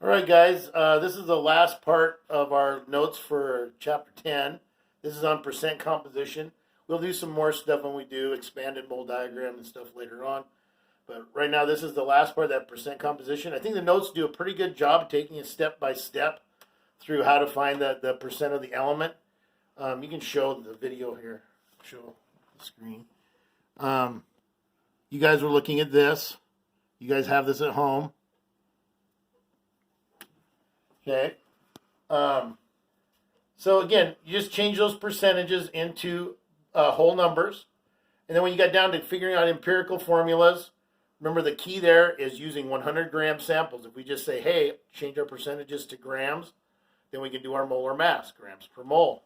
All right, guys, this is the last part of our notes for chapter 10. This is on percent composition. We'll do some more stuff when we do expanded mole diagram and stuff later on. But right now, this is the last part of that percent composition. I think the notes do a pretty good job of taking it step by step through how to find the percent of the element. You can show the video here, show the screen. You guys were looking at this. You guys have this at home. Okay. So again, you just change those percentages into whole numbers. And then when you got down to figuring out empirical formulas, remember the key there is using 100 gram samples. If we just say, hey, change our percentages to grams, then we can do our molar mass, grams per mole.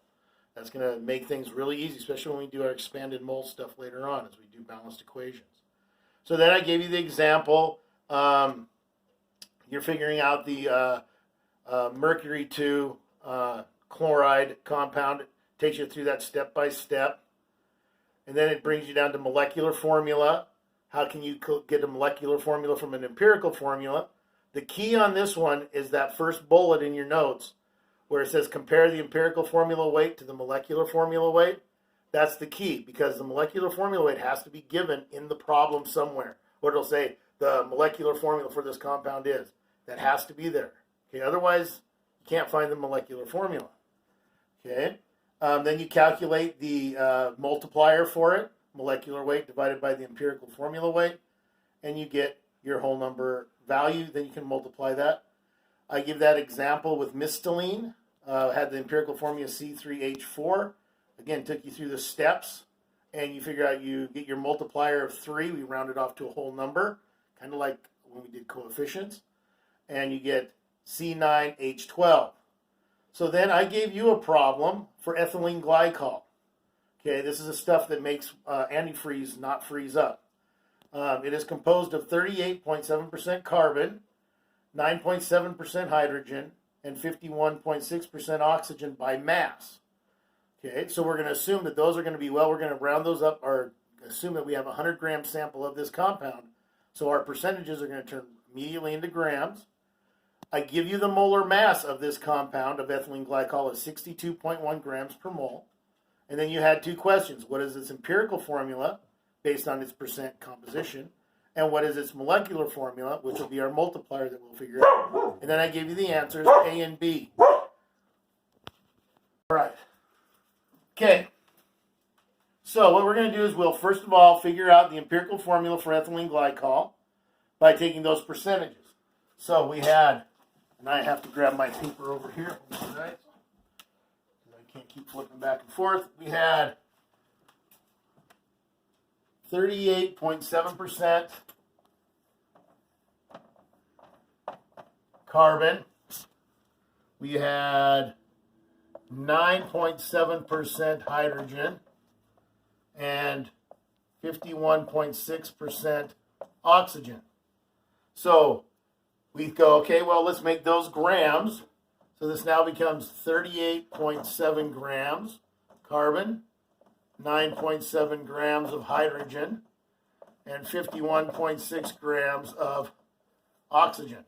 That's going to make things really easy, especially when we do our expanded mole stuff later on as we do balanced equations. So then I gave you the example. You're figuring out the mercury 2 chloride compound. It takes you through that step by step. And then it brings you down to molecular formula. How can you get a molecular formula from an empirical formula? The key on this one is that first bullet in your notes where it says compare the empirical formula weight to the molecular formula weight. That's the key, because the molecular formula weight has to be given in the problem somewhere. Or it'll say the molecular formula for this compound is. That has to be there. Okay, otherwise you can't find the molecular formula. Okay, then you calculate the multiplier for it, molecular weight divided by the empirical formula weight, and you get your whole number value. Then you can multiply that. I give that example with Mistylene. Had the empirical formula C3H4. Again, took you through the steps, and you figure out you get your multiplier of 3. We round it off to a whole number, kind of like when we did coefficients. And you get C9H12. So then I gave you a problem for ethylene glycol. Okay, this is the stuff that makes antifreeze not freeze up. It is composed of 38.7% carbon, 9.7% hydrogen, and 51.6% oxygen by mass. Okay, so we're going to assume that those are going to be, well, we're going to round those up, or assume that we have a 100 gram sample of this compound. So our percentages are going to turn immediately into grams. I give you the molar mass of this compound of ethylene glycol is 62.1 grams per mole. And then you had two questions. What is its empirical formula based on its percent composition? And what is its molecular formula, which will be our multiplier that we'll figure out. And then I gave you the answers, A and B. All right. Okay. So what we're going to do is we'll first of all figure out the empirical formula for ethylene glycol by taking those percentages. So we had, and I have to grab my paper over here, right? I can't keep flipping back and forth. We had 38.7% carbon. We had 9.7% hydrogen and 51.6% oxygen. So we go, okay, well, let's make those grams. So this now becomes 38.7 grams carbon, 9.7 grams of hydrogen, and 51.6 grams of oxygen.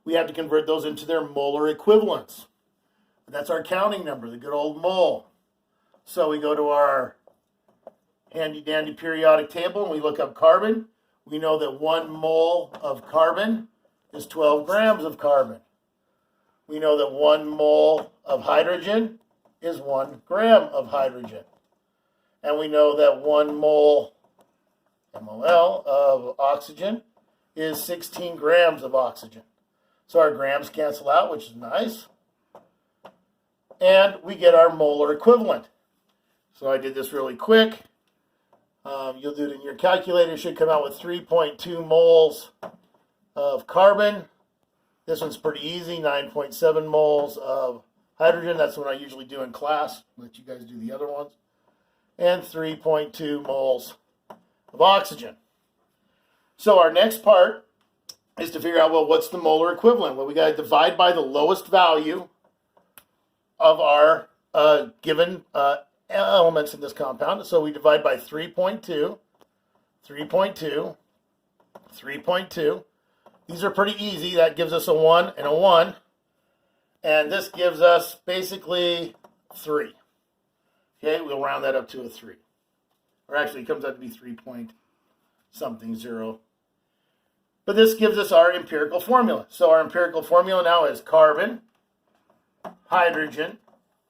We have to convert those into their molar equivalents. That's our counting number, the good old mole. So we go to our handy-dandy periodic table and we look up carbon. We know that 1 mole of carbon is 12 grams of carbon. We know that 1 mole of hydrogen is 1 gram of hydrogen. And we know that 1 mole, MOL, of oxygen is 16 grams of oxygen. So our grams cancel out, which is nice. And we get our molar equivalent. So I did this really quick. You'll do it in your calculator. It should come out with 3.2 moles of carbon. This one's pretty easy, 9.7 moles of hydrogen. That's what I usually do in class. I'll let you guys do the other ones. And 3.2 moles of oxygen. So our next part is to figure out, well, what's the molar equivalent? Well, we got to divide by the lowest value of our given elements in this compound. So we divide by 3.2, 3.2, 3.2. These are pretty easy. That gives us a 1 and a 1. And this gives us basically 3. Okay, we'll round that up to a 3. Or actually, it comes out to be 3 point something 0. But this gives us our empirical formula. So our empirical formula now is carbon, hydrogen,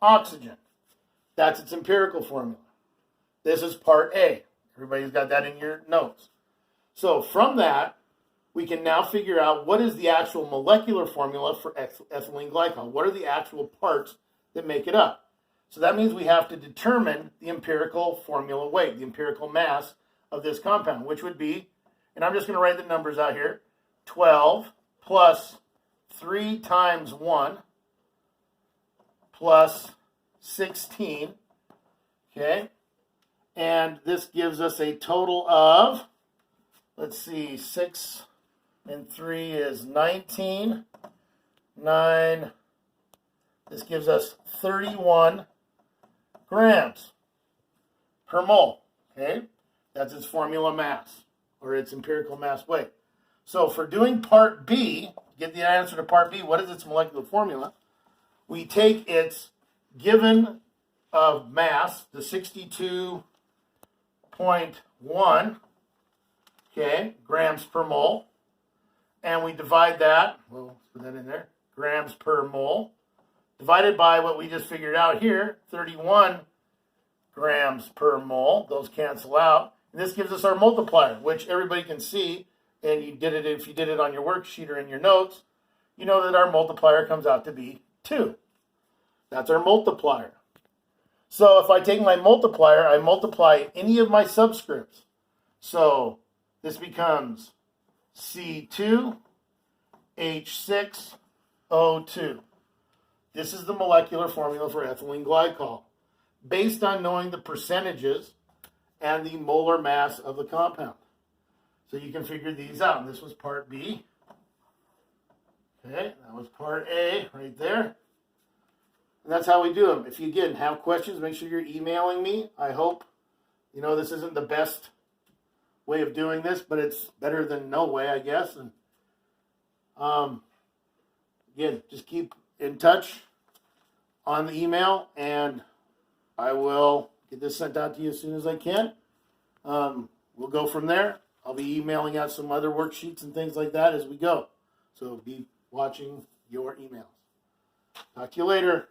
oxygen. That's its empirical formula. This is part A. Everybody's got that in your notes. So from that, we can now figure out what is the actual molecular formula for ethylene glycol. What are the actual parts that make it up? So that means we have to determine the empirical formula weight, the empirical mass of this compound, which would be, and I'm just going to write the numbers out here, 12 plus 3 times 1 plus 16, okay? And this gives us a total of, let's see, 6 and 3 is 19. 9, this gives us 31 grams per mole, okay? That's its formula mass, or its empirical mass weight. So for doing part B, get the answer to part B, what is its molecular formula? We take its given of mass, the 62.1, okay, grams per mole, and we divide that, we'll put that in there, grams per mole, divided by what we just figured out here, 31 grams per mole. Those cancel out. And this gives us our multiplier, which everybody can see, and you did it if you did it on your worksheet or in your notes, you know that our multiplier comes out to be 2. That's our multiplier. So if I take my multiplier, I multiply any of my subscripts. So this becomes C2H6O2. This is the molecular formula for ethylene glycol, based on knowing the percentages and the molar mass of the compound. So you can figure these out. And this was part B. Okay, that was part A right there. And that's how we do them. If you, again, have questions, make sure you're emailing me. I hope, this isn't the best way of doing this, but it's better than no way, I guess. And again, just keep in touch on the email, and I will get this sent out to you as soon as I can. We'll go from there. I'll be emailing out some other worksheets and things like that as we go. So be watching your emails. Talk to you later.